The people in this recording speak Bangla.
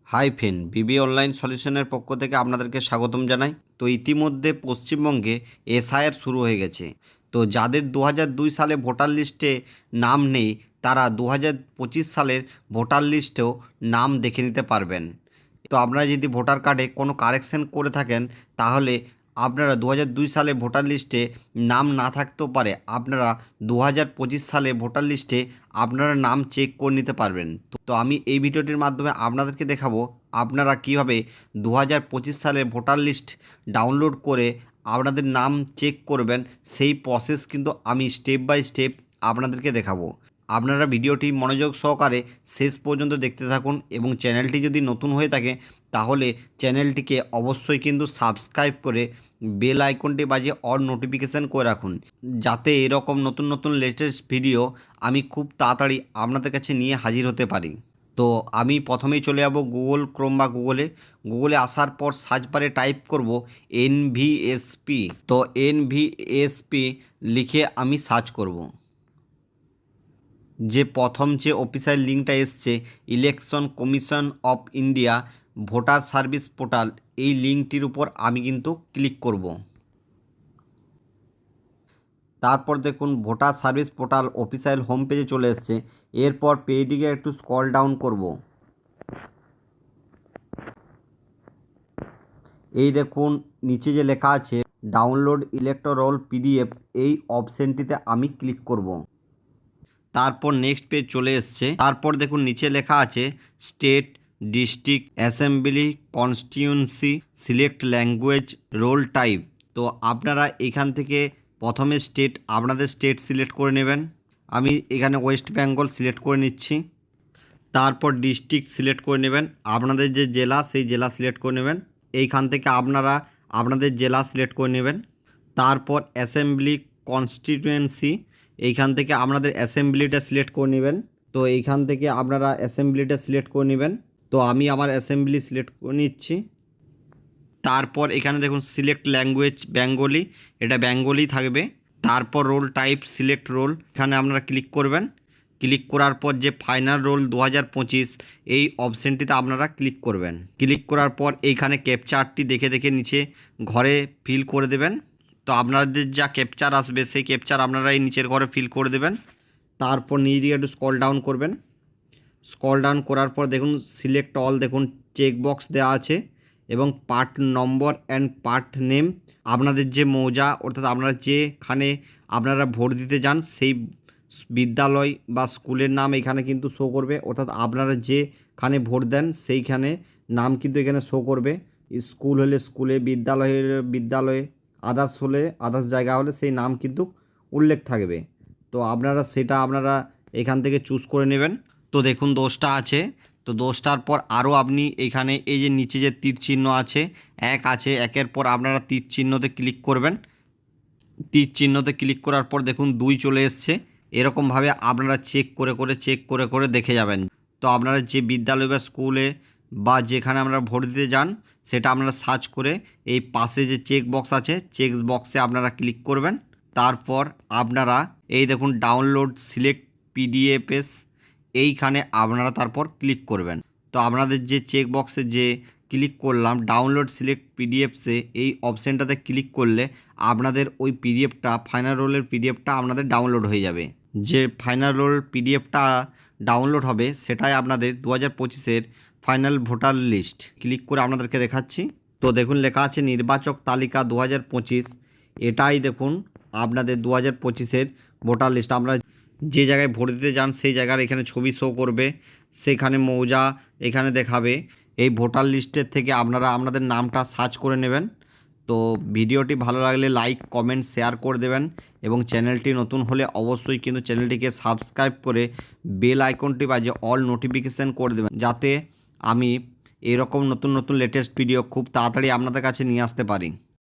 হাই ফ্রেন্ড, বিবি অনলাইন সলিউশনের পক্ষ থেকে আপনাদেরকে স্বাগতম জানাই। তো ইতিমধ্যে পশ্চিমবঙ্গে এসআইআর শুরু হয়ে গেছে। তো যাদের 2002 সালে ভোটার লিস্টে নাম নেই তারা 2025 সালের ভোটার লিস্টেও নাম দেখে নিতে পারবেন। তো আপনারা যদি ভোটার কার্ডে কোনো কারেকশন করে থাকেন তাহলে আপনারা 2002 সালে ভোটার লিস্টে নাম না থাকতেও পারে, আপনারা 2025 সালে ভোটার লিস্টে আপনারা নাম চেক করে নিতে পারবেন। তো আমি এই ভিডিওটির মাধ্যমে আপনাদেরকে দেখাবো আপনারা কিভাবে 2025 সালে ভোটার লিস্ট ডাউনলোড করে আপনাদের নাম চেক করবেন। সেই প্রসেস কিন্তু আমি স্টেপ বাই স্টেপ আপনাদেরকে দেখাবো। আপনারা ভিডিওটি মনোযোগ সহকারে শেষ পর্যন্ত দেখতে থাকুন এবং চ্যানেলটি যদি নতুন হয়ে থাকে তাহলে চ্যানেলটিকে অবশ্যই কিন্তু সাবস্ক্রাইব করে বেল আইকনটি বাজিয়ে অল নোটিফিকেশান করে রাখুন, যাতে এরকম নতুন নতুন লেটেস্ট ভিডিও আমি খুব তাড়াতাড়ি আপনাদের কাছে নিয়ে হাজির হতে পারি। তো আমি প্রথমেই চলে যাব গুগল ক্রোম বা গুগলে আসার পর সার্চ বারে টাইপ করব এনভিএসপি। তো এনভিএসপি লিখে আমি সার্চ করব। যে প্রথম যে অফিসিয়াল লিঙ্কটা এসছে election commission of India voter service portal, এই লিঙ্কটির উপর আমি কিন্তু ক্লিক করব। তারপর দেখুন voter service portal official home পেজে চলে এসছে। এরপর পেজটিকে একটু স্ক্রল ডাউন করব। এই দেখুন নিচে যে লেখা আছে ডাউনলোড ইলেক্টোরাল পিডিএফ, এই অপশানটিতে আমি ক্লিক করব। তারপর নেক্সট পেজ চলে এসছে। তারপর দেখুন নিচে লেখা আছে state, district, assembly, constituency, select language, role type. তো আপনারা এখান থেকে প্রথমে আপনাদের স্টেট সিলেক্ট করে নেবেন। আমি এখানে ওয়েস্ট বেঙ্গল সিলেক্ট করে নিচ্ছি। তারপর ডিস্ট্রিক্ট সিলেক্ট করে নেবেন, আপনাদের যে জেলা সেই জেলা সিলেক্ট করে নেবেন। এইখান থেকে আপনারা আপনাদের জেলা সিলেক্ট করে নেবেন। তারপর অ্যাসেম্বলি, কনস্টিটিউয়েন্সি, এইখান থেকে আপনাদের অ্যাসেম্বলিটা সিলেক্ট করে নেবেন। তো এইখান থেকে আপনারা অ্যাসেম্বলিটা সিলেক্ট করে নেবেন। তো আমি আমার অ্যাসেম্বলি সিলেক্ট করে নিচ্ছি। তারপর এখানে দেখুন সিলেক্ট ল্যাঙ্গুয়েজ বেঙ্গলি, এটা বেঙ্গলি থাকবে। তারপর রোল টাইপ সিলেক্ট রোল, এখানে আপনারা ক্লিক করবেন। ক্লিক করার পর যে ফাইনাল রোল 2025 এই অপশানটিতে আপনারা ক্লিক করবেন। ক্লিক করার পর এইখানে ক্যাপচারটি দেখে দেখে নিচে ঘরে ফিল করে দেবেন। তো আপনাদের যা ক্যাপচার আসবে সেই ক্যাপচার আপনারা এই নিচের ঘরে ফিল করে দেবেন। তারপর নিচে দিকে একটু স্ক্রল ডাউন করবেন। স্ক্রল ডাউন করার পর দেখুন সিলেক্ট অল, দেখুন চেক বক্স দেওয়া আছে এবং part number and part name, আপনাদের যে মৌজা অর্থাৎ আপনারা যেখানে আপনারা ভোট দিতে যান সেই বিদ্যালয় বা স্কুলের নাম এখানে কিন্তু শো করবে, অর্থাৎ আপনারা যেখানে ভোট দেন সেইখানে নাম কিন্তু এখানে শো করবে। স্কুল হলে স্কুলে, বিদ্যালয় হলে বিদ্যালয়ে, আদার্স হলে আদার্স জায়গা হলে সেই নাম কিন্তু উল্লেখ থাকবে। তো আপনারা সেটা আপনারা এখান থেকে চুজ করে নেবেন। তো দেখুন 10টা আছে। তো 10টার পর আরও আপনি এখানে এই যে নিচে যে তীর চিহ্ন আছে, এক আছে, একের পর আপনারা তীর চিহ্নতে ক্লিক করবেন। তীর চিহ্নতে ক্লিক করার পর দেখুন 2 চলে এসছে। এরকমভাবে আপনারা চেক করে করে দেখে যাবেন। তো আপনারা যে বিদ্যালয় বা স্কুলে বা যেখানে আপনারা ভোট দিতে যান সেটা আপনারা সার্চ করে এই পাশে যে চেক বক্স আছে চেক বক্সে আপনারা ক্লিক করবেন। তারপর আপনারা এই দেখুন ডাউনলোড সিলেক্ট পিডিএফএস, এইখানে আপনারা তারপর ক্লিক করবেন। তো আপনাদের যে চেক বক্সে যে ক্লিক করলাম ডাউনলোড সিলেক্ট পিডিএফসে, এই অপশানটাতে ক্লিক করলে আপনাদের ওই পিডিএফটা ফাইনাল রোলের পিডিএফটা আপনাদের ডাউনলোড হয়ে যাবে। যে ফাইনাল রোল পিডিএফটা ডাউনলোড হবে সেটাই আপনাদের 2025-এর ফাইনাল ভোটার লিস্ট। ক্লিক করে আপনাদেরকে দেখাচ্ছি। তো দেখুন লেখা আছে নির্বাচক তালিকা 2025, এটাই দেখুন আপনাদের 2025-এর ভোটার লিস্ট। আমরা যে জায়গায় ভোট দিতে যান সেই জায়গার এখানে ছবি শো করবে, সেখানে মৌজা এখানে দেখাবে। এই ভোটার লিস্টের থেকে আপনারা আপনাদের নামটা সার্চ করে নেবেন। তো ভিডিওটি ভালো লাগলে লাইক, কমেন্ট, শেয়ার করে দেবেন এবং চ্যানেলটি নতুন হলে অবশ্যই কিন্তু চ্যানেলটিকে সাবস্ক্রাইব করে বেল আইকনটি বাজিয়ে অল নোটিফিকেশান করে দেবেন, যাতে আমি এরকম নতুন নতুন লেটেস্ট ভিডিও খুব তাড়াতাড়ি আপনাদের কাছে নিয়ে আসতে পারি।